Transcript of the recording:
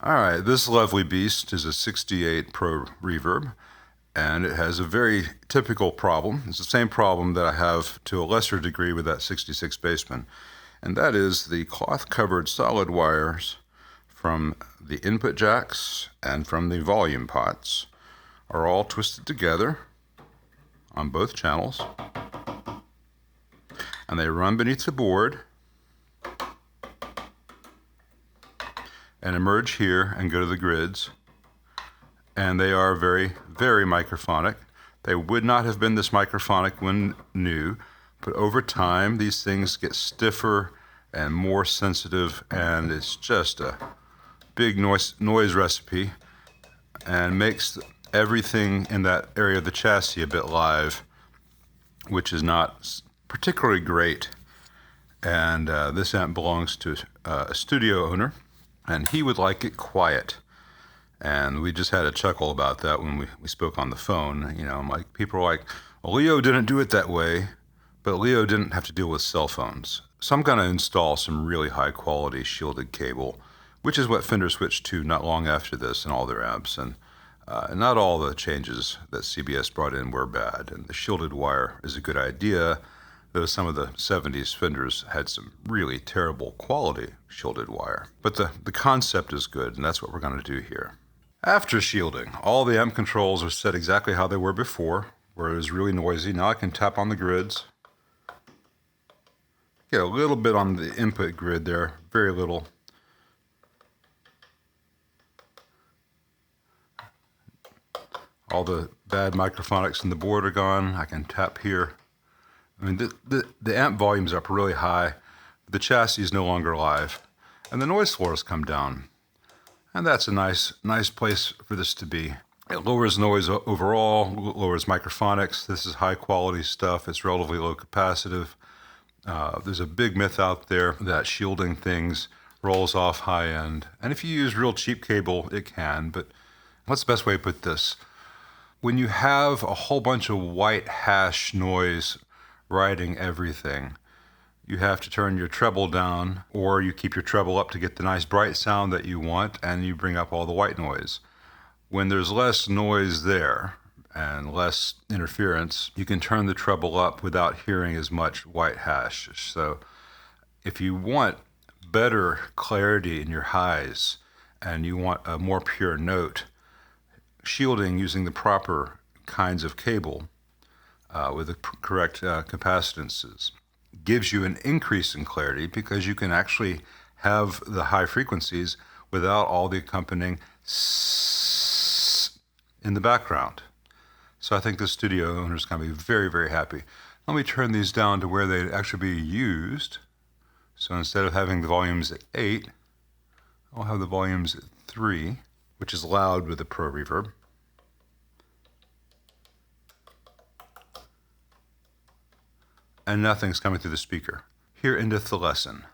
All right, this lovely beast is a 68 Pro Reverb, and it has a very typical problem. It's the same problem that I have to a lesser degree with that 66 Bassman, and that is the cloth-covered solid wires from the input jacks and from the volume pots are all twisted together on both channels, and they run beneath the board and emerge here and go to the grids. And they are very, very microphonic. They would not have been this microphonic when new, but over time these things get stiffer and more sensitive, and it's just a big noise recipe and makes everything in that area of the chassis a bit live, which is not particularly great. And this amp belongs to a studio owner, and he would like it quiet. And we just had a chuckle about that when we spoke on the phone. You know, like people are like, well, Leo didn't do it that way, but Leo didn't have to deal with cell phones. So I'm going to install some really high quality shielded cable, which is what Fender switched to not long after this in all their amps. And not all the changes that CBS brought in were bad. And the shielded wire is a good idea, though some of the 70s Fenders had some really terrible quality shielded wire. But the concept is good, and that's what we're going to do here. After shielding, all the amp controls are set exactly how they were before, where it was really noisy. Now I can tap on the grids. Get a little bit on the input grid there, very little. All the bad microphonics in the board are gone. I can tap here. I mean, the amp volume's up really high. The chassis is no longer live, and the noise floors come down. And that's a nice place for this to be. It lowers noise overall, lowers microphonics. This is high quality stuff. It's relatively low capacitive. There's a big myth out there that shielding things rolls off high end. And if you use real cheap cable, it can. But what's the best way to put this? When you have a whole bunch of white hash noise riding everything, you have to turn your treble down, or you keep your treble up to get the nice bright sound that you want, and you bring up all the white noise. When there's less noise there and less interference, you can turn the treble up without hearing as much white hash. So if you want better clarity in your highs and you want a more pure note, shielding using the proper kinds of cable with the correct capacitances gives you an increase in clarity, because you can actually have the high frequencies without all the accompanying in the background. So I think the studio owner is going to be very, very happy. Let me turn these down to where they'd actually be used. So instead of having the volumes at 8, I'll have the volumes at 3, which is loud with the Pro Reverb. And nothing's coming through the speaker. Here endeth the lesson.